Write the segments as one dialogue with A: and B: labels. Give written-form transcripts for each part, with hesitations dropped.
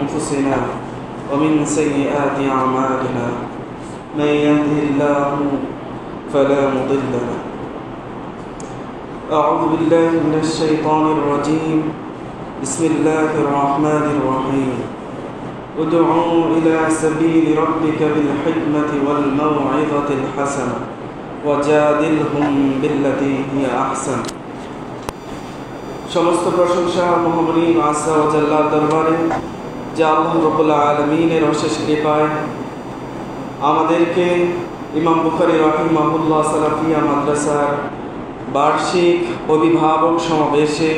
A: أنفسنا ومن سيئات أعمالنا من يهده الله فلا مضل له. أعوذ بالله من الشيطان الرجيم. بسم الله الرحمن الرحيم. ادعوا إلى سبيل ربك بالحكمة والموعظة الحسنة وجادلهم بالتي هي أحسن. সমস্ত প্রশংসা মহামহিম আসা ও জাল্লার দরবারে, যে আল্লাহ রাব্বুল আলামিনের অশেষ কৃপায় আমাদেরকে ইমাম বুখারী রাহিমাহুল্লাহ সালাফিয়া মাদ্রাসার বার্ষিক অভিভাবক সমাবেশে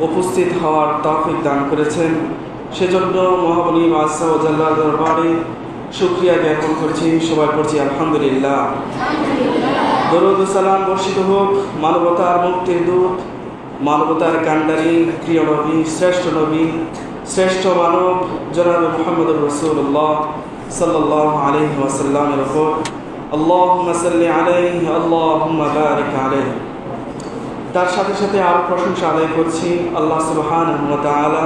A: উপস্থিত হওয়ার তৌফিক দান করেছেন। সেজন্য মহামহিম আসা ও জাল্লার দরবারে শুকরিয়া জ্ঞাপন করছি। সবাই পড়ছি আলহামদুলিল্লাহ। দরুদ ও সালাম বর্ষিত হোক মানবতার মুক্তির দূত, মানবতার কান্ডারি, প্রিয় নবী, শ্রেষ্ঠ মানব জনাবে মুহাম্মদুর রাসূলুল্লাহ সাল্লাল্লাহু আলাইহি ওয়াসাল্লামের উপর। আল্লাহুম্মা সাল্লি আলাইহি আল্লাহুম্মা বারিক আলাইহি। তার সাথে সাথে আরও প্রশংসা আদায় করছি আল্লাহ সুবহানাহু ওয়া তাআলা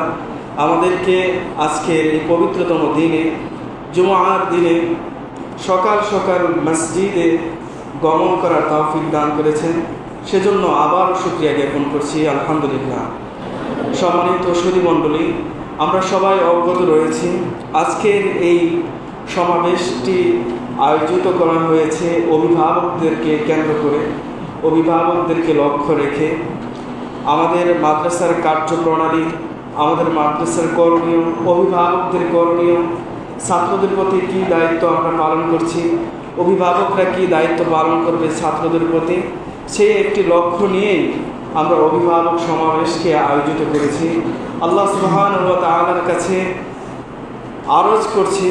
A: আমাদেরকে আজকের এই পবিত্রতম দিনে, জুমআর দিনে সকাল সকাল মসজিদে গমন করার তৌফিক দান করেছেন। সেজন্য আবার শুকরিয়া জ্ঞাপন করছি আলহামদুলিল্লাহ। সম্মানিত সুধী মণ্ডলী, আমরা সবাই অবগত রয়েছি আজকের এই সমাবেশটি আয়োজিত করা হয়েছে অভিভাবকদেরকে কেন্দ্র করে, অভিভাবকদেরকে লক্ষ্য রেখে। আমাদের মাদ্রাসার কার্যপ্রণালী, আমাদের মাদ্রাসার করণীয়, অভিভাবকদের করণীয়, ছাত্রদের প্রতি কী দায়িত্ব আমরা পালন করছি, অভিভাবকরা কী দায়িত্ব পালন করবে ছাত্রদের প্রতি, সেই একটি লক্ষ্য নিয়েই আমরা অভিভাবক সমাবেশকে আয়োজিত করেছি। আল্লাহ সুবহানাহু ওয়া তাআলার কাছে আরজ করছি,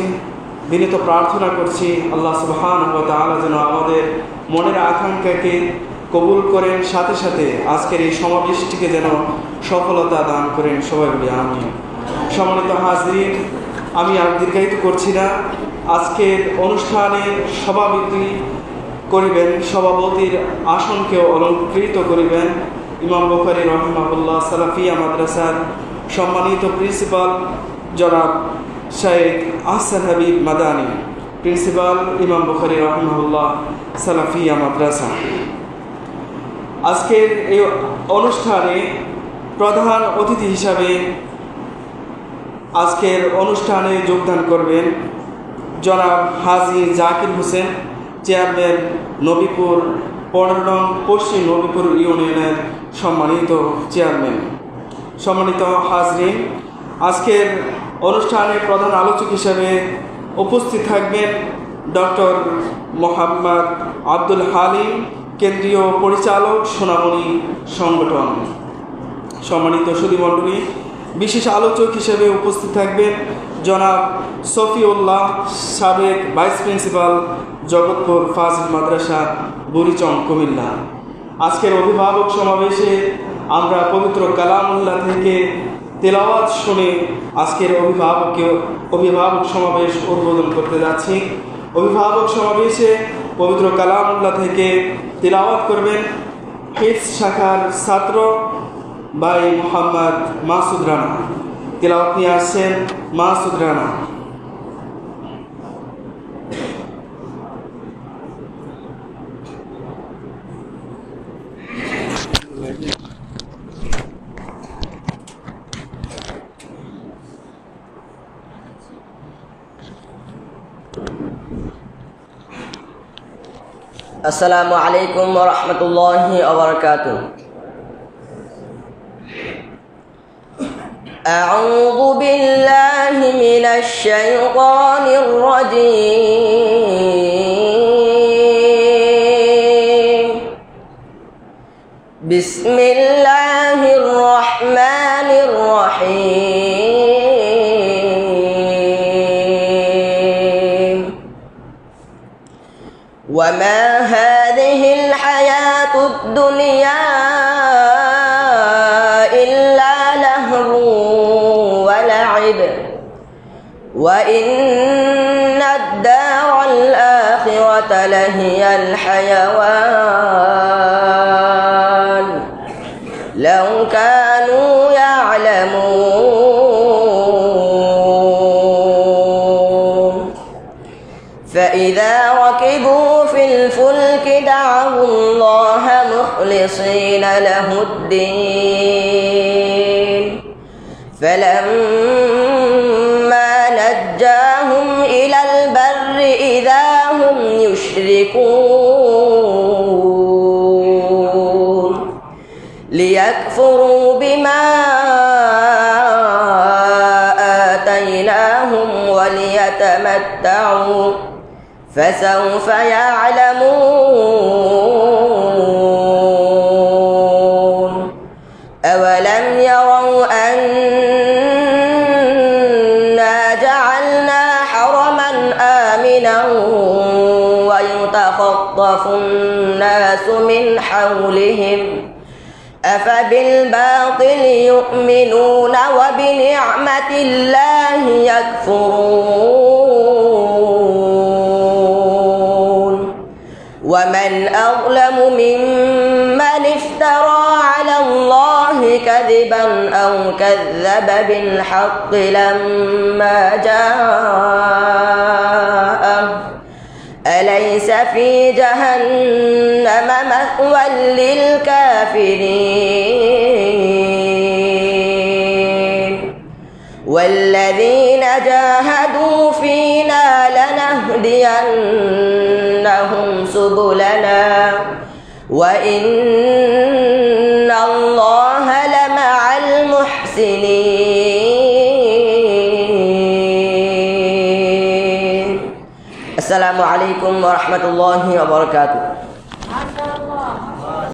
A: বিনীত প্রার্থনা করছি আল্লাহ সুবহানাহু ওয়া তাআলা যেন আমাদের মনের আকাঙ্ক্ষাকে কবুল করেন, সাথে সাথে আজকের এই সমাবেশটিকে যেন সফলতা দান করেন। সবাই বলি আমিন। সম্মানিত হাজরিন, আমি আর দীর্ঘায়িত করছি না। আজকের অনুষ্ঠানে সভাপতি করিবেন, সভাপতির আসনকেও অলঙ্কৃত করিবেন ইমাম বুখারী রাহিমাহুল্লাহ সালাফিয়া মাদ্রাসার সম্মানিত প্রিন্সিপাল জনাব শেখ আহসান হাবিব মাদানী, প্রিন্সিপাল ইমাম বুখারী রাহিমাহুল্লাহ সালাফিয়া মাদ্রাসা। আজকের এই অনুষ্ঠানে প্রধান অতিথি হিসাবে আজকের অনুষ্ঠানে যোগদান করবেন জনাব হাজী জাকির হোসেন, চেয়ারম্যান নবীপুর 15 নং পশ্চিম নবীপুর ইউনিয়নের সম্মানিত চেয়ারম্যান। সম্মানিত হাজরিন, আজকের অনুষ্ঠানে প্রধান আলোচক হিসেবে উপস্থিত থাকবেন ডক্টর মোহাম্মদ আব্দুল হালিম, কেন্দ্রীয় পরিচালক সোনামণি সংগঠন। সম্মানিত সুধী মণ্ডলী, বিশেষ আলোচক হিসেবে উপস্থিত থাকবেন জনাব সফিউল্লাহ, সাবেক ভাইস প্রিন্সিপাল, জগৎপুর ফাজিল মাদ্রাসা, বুড়িচং, কুমিল্লা। আজকের অভিভাবক সমাবেশে আমরা পবিত্র কালামুল্লাহ থেকে তেলাওয়াত শুনে আজকের অভিভাবক সমাবেশ উদ্বোধন করতে যাচ্ছি। অভিভাবক সমাবেশে পবিত্র কালামুল্লাহ থেকে তেলাওয়াত করবেন হিফজ শাখার ছাত্র ভাই মোহাম্মদ মাসুদ রানা। তেলাওয়াত নিয়ে আসছেন মাসুদ রানা।
B: আসসালামু আলাইকুম ওয়া রাহমাতুল্লাহি ওয়া বারাকাতুহু। আউযু বিল্লাহি মিনাশ শাইতানির রাজীম। বিসমিল্লাহির রাহমানির রাহিম। وما هذه الحياة الدنيا إلا لهو ولعب وإن الدار الآخرة لهي الحيوان لو كانوا يعلمون فإذا ركبوا في الفلك دعوا الله مخلصين له الدين فلما نجاهم إلى البر إذا هم يشركون ليكفروا بما آتيناهم وليتمتعوا فسوف يعلمون أولم يروا أنا جعلنا حرما آمنا ويتخطف الناس من حولهم أفبالباطل يؤمنون وبنعمة الله يكفرون ومن أظلم ممن افترى على الله كذبا أو كذب بالحق لما جاءه أليس في جهنم مثوى للكافرين والذين جاهدوا فينا لنهدينهم سبلنا وإن الله لمع المحسنين. السلام عليكم ورحمة الله وبركاته.